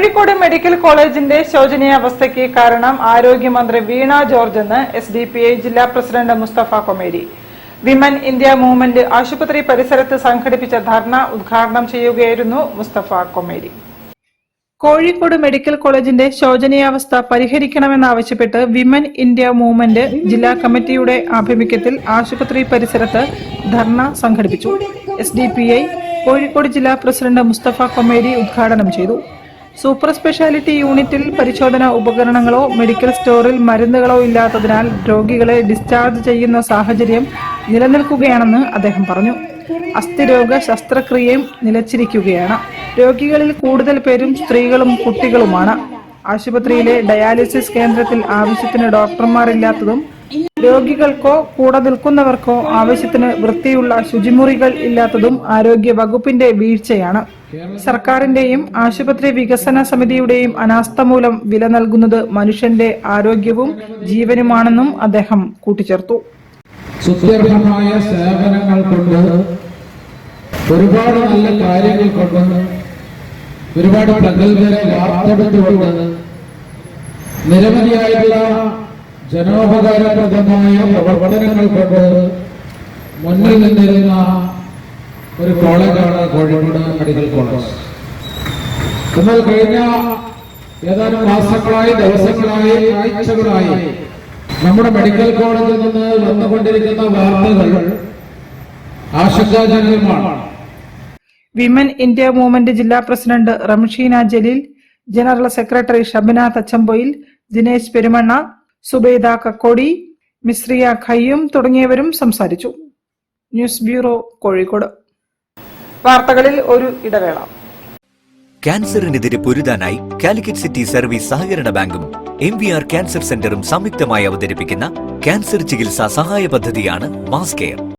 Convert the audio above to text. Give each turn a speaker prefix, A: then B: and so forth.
A: Kozhikode medical കോളേജിന്റെ ശോചനീയാവസ്ഥയ്ക്ക് കാരണം ആരോഗ്യമന്ത്രി വീണ ജോർജ് എന്ന് SDPI ജില്ലാ president Mustafa Komeri. Women India movement ആശുപത്രി പരിസരത്ത് സംഘടിപ്പിച്ച ധർണ ഉദ്ഘാടനം ചെയ്യുകയായിരുന്നു മുസ്തഫ കൊമേരി. കോഴിക്കോട് മെഡിക്കൽ കോളേജിന്റെ ശോചനീയാവസ്ഥ പരിഹരിക്കണമെന്നാവശ്യപ്പെട്ട് വിമൻ ഇന്ത്യ മൂവ്മെന്റ് ജില്ലാ കമ്മിറ്റിയുടെ ആഭിമുഖ്യത്തിൽ ആശുപത്രി പരിസരത്ത് ധർണ സംഘടിപ്പിച്ചു. SDPI കോഴിക്കോട് ജില്ലാ പ്രസിഡന്റ് മുസ്തഫ കൊമേരി ഉദ്ഘാടനം ചെയ്തു. സൂപ്പർ സ്പെഷ്യാലിറ്റി യൂണിറ്റിൽ പരിശോധന ഉപകരണങ്ങളോ മെഡിക്കൽ സ്റ്റോറിൽ മരുന്നുകളോ ഇല്ലാത്തതിനാൽ രോഗികളെ ഡിസ്ചാർജ് ചെയ്യുന്ന സാഹചര്യം നിലനിൽക്കുകയാണെന്ന് അദ്ദേഹം പറഞ്ഞു. അസ്ഥിരോഗ ശസ്ത്രക്രിയയും നിലച്ചിരിക്കുകയാണ്. രോഗികളിൽ കൂടുതൽ പേരും സ്ത്രീകളും കുട്ടികളുമാണ്. ആശുപത്രിയിലെ ഡയാലിസിസ് കേന്ദ്രത്തിൽ ആവശ്യത്തിന് ഡോക്ടർമാരില്ലാത്തതും രോഗികൾക്കോ കൂടെ നിൽക്കുന്നവർക്കോ ആവശ്യത്തിന് വൃത്തിയുള്ള ശുചിമുറികൾ ഇല്ലാത്തതും ആരോഗ്യ വകുപ്പിന്റെ വീഴ്ചയാണ്. സർക്കാരിന്റെയും ആശുപത്രി വികസന സമിതിയുടെയും അനാസ്ഥ മൂലം വില നൽകുന്നത് മനുഷ്യന്റെ ആരോഗ്യവും ജീവനുമാണെന്നും അദ്ദേഹം കൂട്ടിച്ചേർത്തു.
B: സുത്യർഹമായ സേവനങ്ങൾ കൊണ്ട്, ഒരുപാട് നല്ല കാര്യങ്ങൾ കൊണ്ട്, ഒരുപാട് പ്രഗത്ഭരെ വാർത്തെടുത്തുകൊണ്ട് നിരവധിയായിട്ടുള്ള ജനോപകാരപ്രദമായ പ്രവർത്തനങ്ങൾ കൊണ്ട് മുന്നിൽ നിന്നിരുന്ന ഒരു കോളേജാണ് കോഴിക്കോട് മെഡിക്കൽ കോളേജ്. എന്നാൽ കഴിഞ്ഞ ഏതാനും മാസങ്ങളായി, ദിവസങ്ങളായി, ആഴ്ചകളായി നമ്മുടെ മെഡിക്കൽ കോളേജിൽ നിന്ന് വന്നുകൊണ്ടിരിക്കുന്ന വാർത്തകൾ ആശങ്കാജനകമാണ്.
A: വിമൻ ഇന്ത്യ മൂവ്മെന്റ് ജില്ലാ president Ramsheena Jaleel, general secretary Shabana Thachampoyil, Dinesh Perumanna, Zubaida Kakkodi, Misriya Khayyum തുടങ്ങിയവരും സംസാരിച്ചു. News bureau, Kozhikode. വാർത്തകളിൽ ഒരു ഇടവേള.
C: ക്യാൻസറിനെതിരെ പൊരുതാനായി കാലിക്കറ്റ് സിറ്റി സർവീസ് സഹകരണ ബാങ്കും MVR ക്യാൻസർ സെന്ററും സംയുക്തമായി അവതരിപ്പിക്കുന്ന ക്യാൻസർ ചികിത്സാ സഹായ പദ്ധതിയാണ് മാസ് കെയർ.